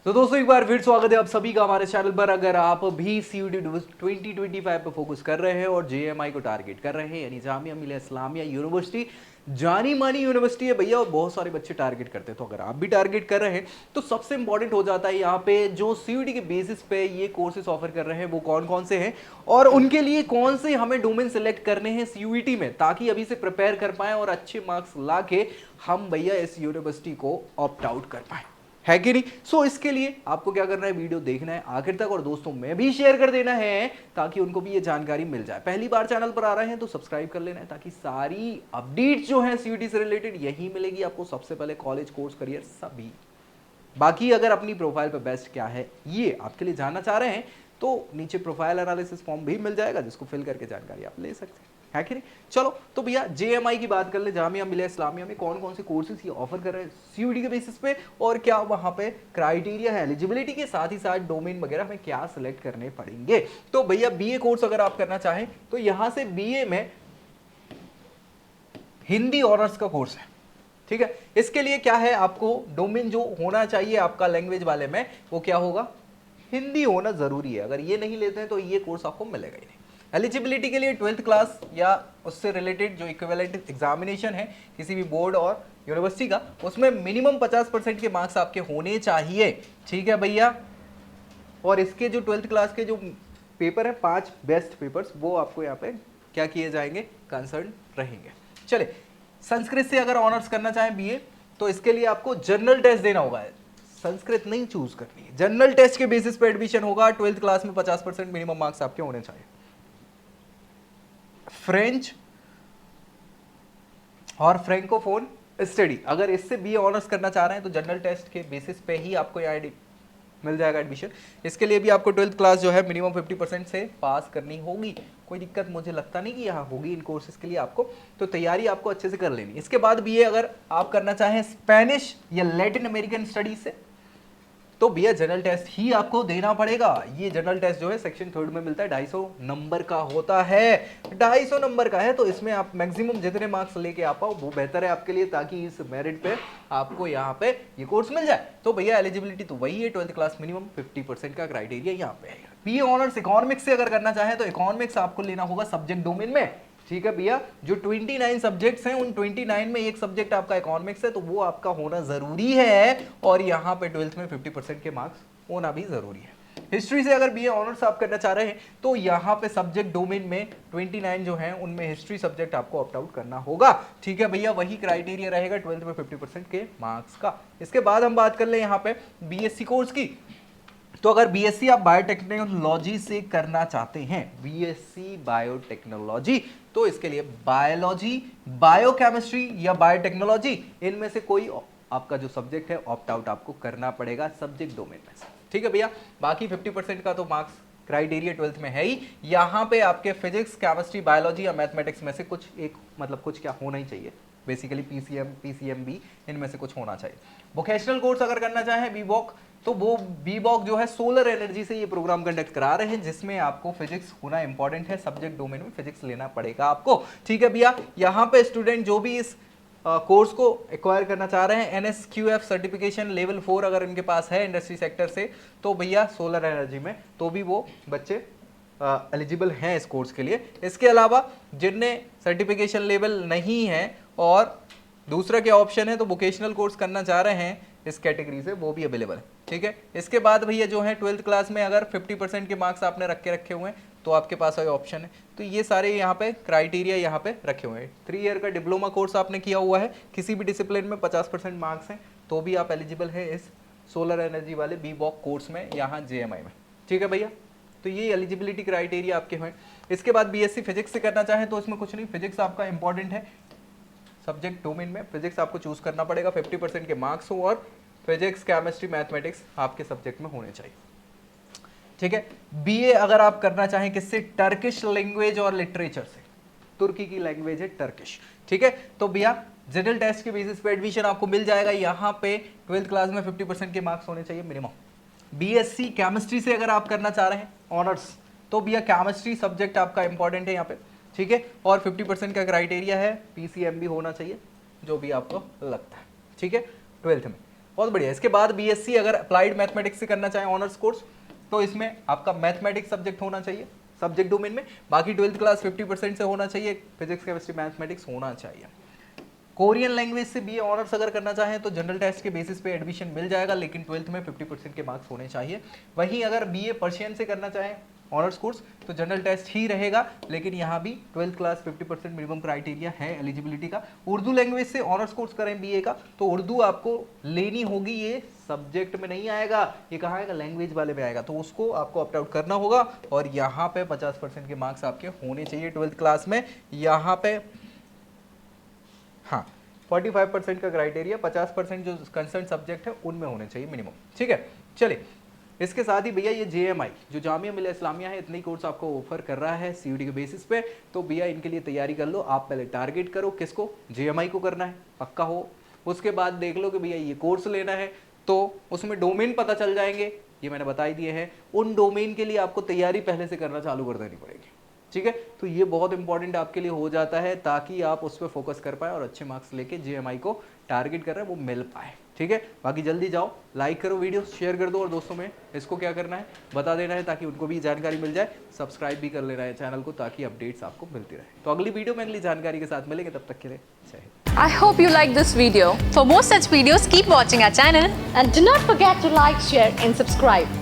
तो दोस्तों एक बार फिर स्वागत है आप सभी का हमारे चैनल पर। अगर आप भी सीयूटी 2025 पे फोकस कर रहे हैं और जेएमआई को टारगेट कर रहे हैं, यानी जामिया मिलिया इस्लामिया यूनिवर्सिटी जानी मानी यूनिवर्सिटी है भैया, और बहुत सारे बच्चे टारगेट करते हैं, तो अगर आप भी टारगेट कर रहे हैं तो सबसे इंपॉर्टेंट हो जाता है यहाँ पे जो सीयूटी के बेसिस पे ये कोर्सेज ऑफर कर रहे हैं वो कौन कौन से हैं और उनके लिए कौन से हमें डोमेन सेलेक्ट करने हैं सीयूटी में, ताकि अभी से प्रिपेयर कर पाए और अच्छे मार्क्स ला के हम भैया इस यूनिवर्सिटी को ऑप्ट आउट कर पाए, है कि नहीं। सो इसके लिए आपको क्या करना है, वीडियो देखना है आखिर तक और दोस्तों में भी शेयर कर देना है ताकि उनको भी ये जानकारी मिल जाए। पहली बार चैनल पर आ रहे हैं तो सब्सक्राइब कर लेना है ताकि सारी अपडेट्स जो हैं सीयूटी से रिलेटेड यही मिलेगी आपको सबसे पहले, कॉलेज कोर्स करियर सभी। बाकी अगर अपनी प्रोफाइल पे बेस्ट क्या है ये आपके लिए जानना चाह रहे हैं तो नीचे प्रोफाइल एनालिसिस फॉर्म भी मिल जाएगा जिसको फिल करके जानकारी आप ले सकते हैं, है कि नहीं। चलो तो भैया जेएमआई की बात कर ले, जामिया मिलिया इस्लामिया में कौन कौन से कोर्सेज ये ऑफर कर रहे हैं सीयूटी के बेसिस पे और क्या वहां पे क्राइटेरिया है एलिजिबिलिटी के, साथ ही साथ डोमेन वगैरह हमें क्या सिलेक्ट करने पड़ेंगे। तो भैया बीए कोर्स अगर आप करना चाहें तो यहां से बीए में हिंदी ऑनर्स का कोर्स है, ठीक है। इसके लिए क्या है, आपको डोमेन जो होना चाहिए आपका लैंग्वेज वाले में वो क्या होगा, हिंदी होना जरूरी है। अगर ये नहीं लेते हैं तो ये कोर्स आपको मिलेगा ही नहीं। एलिजिबिलिटी के लिए 12th क्लास या उससे रिलेटेड जो इक्विवेलेंट एग्जामिनेशन है किसी भी बोर्ड और यूनिवर्सिटी का, उसमें मिनिमम 50% के मार्क्स आपके होने चाहिए, ठीक है भैया। और इसके जो 12th क्लास के जो पेपर है 5 बेस्ट पेपर्स वो आपको यहाँ पे क्या किए जाएंगे, कंसर्न रहेंगे। चले, संस्कृत से अगर ऑनर्स करना चाहें बीए तो इसके लिए आपको जनरल टेस्ट देना होगा, संस्कृत नहीं चूज करनी है, जनरल टेस्ट के बेसिस पे एडमिशन होगा। 12th क्लास में 50% मिनिमम मार्क्स आपके होने चाहिए। फ्रेंच और फ्रेंकोफोन स्टडी अगर इससे बीए ऑनर्स करना चाह रहे हैं तो जनरल टेस्ट के बेसिस पे ही आपको यहाँ मिल जाएगा एडमिशन। इसके लिए भी आपको 12th क्लास जो है मिनिमम 50% से पास करनी होगी। कोई दिक्कत मुझे लगता नहीं कि यहाँ होगी इन कोर्सेज के लिए आपको, तो तैयारी आपको अच्छे से कर लेनी। इसके बाद बीए अगर आप करना चाहें स्पेनिश या लैटिन अमेरिकन स्टडीज से तो भैया जनरल टेस्ट ही आपको देना पड़ेगा। ये जनरल टेस्ट जो है सेक्शन 3 में मिलता है, 250 नंबर का होता है, 250 नंबर का है। तो इसमें आप मैक्सिमम जितने मार्क्स लेके आ पाओ वो बेहतर है आपके लिए, ताकि इस मेरिट पे आपको यहाँ पे ये कोर्स मिल जाए। तो भैया एलिजिबिलिटी तो वही है, 12th क्लास मिनिमम 50% का क्राइटेरिया यहाँ पे है। बीए ऑनर्स इकोनॉमिक्स से अगर करना चाहे तो इकोनॉमिक्स आपको लेना होगा सब्जेक्ट डोमेन में, ठीक है भैया। जो 29 सब्जेक्ट्स हैं उन 29 में एक सब्जेक्ट आपका इकोनॉमिक्स है तो वो आपका होना जरूरी है, और यहाँ पे 12th में 50% के मार्क्स होना भी जरूरी है। हिस्ट्री से अगर बीए ऑनर्स आप करना चाह रहे हैं तो यहाँ पे सब्जेक्ट डोमेन में 29 जो हैं उनमें हिस्ट्री सब्जेक्ट आपको ऑप्ट आउट करना होगा, ठीक है भैया। वही क्राइटेरिया रहेगा 12th में 50% के मार्क्स का। इसके बाद हम बात कर ले यहाँ पे बीएससी कोर्स की, तो अगर बीएससी आप बायोटेक्नोलॉजी से करना चाहते हैं, बीएससी बायोटेक्नोलॉजी, तो इसके लिए बायोलॉजी, बायोकेमिस्ट्री या बायोटेक्नोलॉजी इनमें से कोई आपका जो सब्जेक्ट है ऑप्ट आउट आपको करना पड़ेगा सब्जेक्ट डोमेन में से, ठीक है भैया। बाकी 50% का तो मार्क्स क्राइटेरिया 12th में है ही। यहाँ पे आपके फिजिक्स, केमिस्ट्री, बायोलॉजी या मैथमेटिक्स में से कुछ एक, मतलब कुछ क्या होना ही चाहिए, बेसिकली पीसीएम, पीसीएमबी इनमें से कुछ होना चाहिए। वोकेशनल कोर्स अगर करना चाहें बीवॉक, तो वो बीबॉक जो है सोलर एनर्जी से ये प्रोग्राम कंडक्ट करा रहे हैं, जिसमें आपको फिजिक्स होना इंपॉर्टेंट है, सब्जेक्ट डोमेन में फिजिक्स लेना पड़ेगा आपको, ठीक है भैया। यहाँ पे स्टूडेंट जो भी इस कोर्स को एक्वायर करना चाह रहे हैं, NSQF सर्टिफिकेशन लेवल 4 अगर इनके पास है इंडस्ट्री सेक्टर से, तो भैया सोलर एनर्जी में तो भी वो बच्चे एलिजिबल हैं इस कोर्स के लिए। इसके अलावा जिनने सर्टिफिकेशन लेवल नहीं है और दूसरा क्या ऑप्शन है तो वोकेशनल कोर्स करना चाह रहे हैं इस कैटेगरी से, वो भी अवेलेबल है, ठीक है। इसके बाद भैया जो है 12th क्लास में अगर 50% के मार्क्स आपने रखे हुए हैं तो आपके पास ये ऑप्शन है। तो ये सारे यहाँ पे क्राइटेरिया यहाँ पे रखे हुए हैं। 3 ईयर का डिप्लोमा कोर्स आपने किया हुआ है, किसी भी डिसिप्लिन में 50% मार्क्स हैं तो भी आप एलिजिबल है इस सोलर एनर्जी वाले बीबॉक कोर्स में, यहाँ जेएमआई में, ठीक है भैया। तो ये एलिजिबिलिटी क्राइटेरिया आपके हैं। इसके बाद बीएससी फिजिक्स से करना चाहें तो इसमें कुछ नहीं, फिजिक्स आपका इंपॉर्टेंट है, सब्जेक्ट डोमेन में फिजिक्स आपको चूज करना पड़ेगा, 50% के मार्क्स हो और फिजिक्स, केमिस्ट्री, मैथमेटिक्स आपके सब्जेक्ट में होने चाहिए, ठीक है। बीए अगर आप करना चाहें किससे, टर्किश लैंग्वेज और लिटरेचर से, तुर्की की लैंग्वेज है टर्किश, ठीक है। तो भैया जनरल टेस्ट के बेसिस पे एडमिशन आपको मिल जाएगा। यहाँ पे 12th क्लास में 50% के मार्क्स होने चाहिए मिनिमम। बीएससी केमिस्ट्री से अगर आप करना चाह रहे हैं ऑनर्स, तो भैया केमिस्ट्री सब्जेक्ट आपका इंपॉर्टेंट है यहाँ पे, ठीक है। और 50% का क्राइटेरिया है पीसीएम भी होना चाहिए, जो भी आपको लगता है, ठीक है, 12th में। बहुत बढ़िया। इसके बाद बीएससी अगर अप्लाइड मैथमेटिक्स से करना चाहें ऑनर्स कोर्स, तो इसमें आपका मैथमेटिक्स सब्जेक्ट होना चाहिए सब्जेक्ट डोमेन में। बाकी 12th क्लास 50% से होना चाहिए, फिजिक्स केमिस्ट्री मैथमेटिक्स होना चाहिए। कोरियन लैंग्वेज से बीए ऑनर्स अगर करना चाहें तो जनरल टेस्ट के बेसिस पे एडमिशन मिल जाएगा, लेकिन 12th में 50% के मार्क्स होने चाहिए। वहीं अगर बीए पर्शियन से करना चाहें ऑनर्स कोर्स तो जनरल टेस्ट ही रहेगा, लेकिन यहाँ भी 12th क्लास 50% मिनिमम क्राइटेरिया है एलिजिबिलिटी का। उर्दू लैंग्वेज से ऑनर्स कोर्स करें बीए का तो उर्दू आपको लेनी होगी, ये सब्जेक्ट में नहीं आएगा, ये कहाँ आएगा, लैंग्वेज वाले में आएगा, तो उसको आपको ऑप्ट आउट करना होगा। और यहाँ पे 50% के मार्क्स आपके होने चाहिए 12th क्लास में। यहाँ पे हाँ 45% का क्राइटेरिया, 50% जो कंसर्न सब्जेक्ट है उनमें होने चाहिए मिनिमम, ठीक है। चलिए, इसके साथ ही भैया ये JMI जो जामिया मिल्लिया इस्लामिया है, इतनी कोर्स आपको ऑफर कर रहा है CUET के बेसिस पे, तो भैया इनके लिए तैयारी कर लो। आप पहले टारगेट करो किसको, JMI को करना है, पक्का हो। उसके बाद देख लो कि भैया ये कोर्स लेना है, तो उसमें डोमेन पता चल जाएंगे, ये मैंने बता ही दिए हैं। उन डोमेन के लिए आपको तैयारी पहले से करना चालू कर देनी पड़ेगी, ठीक है। तो ये बहुत इंपॉर्टेंट आपके लिए हो जाता है, ताकि आप उस पर फोकस कर पाए और अच्छे मार्क्स लेके JMI को टारगेट कर रहे हैं वो मिल पाए, ठीक है। बाकी जल्दी जाओ, लाइक करो, वीडियो शेयर कर दो, और दोस्तों में इसको क्या करना है बता देना है, ताकि उनको भी जानकारी मिल जाए। सब्सक्राइब भी कर लेना है चैनल को, ताकि अपडेट्स आपको मिलती रहे। तो अगली वीडियो में अगली जानकारी के साथ मिलेंगे, तब तक के लिए जय Hind. I hope you like this video. For more such videos, keep watching our channel. And do not forget to like, share and subscribe.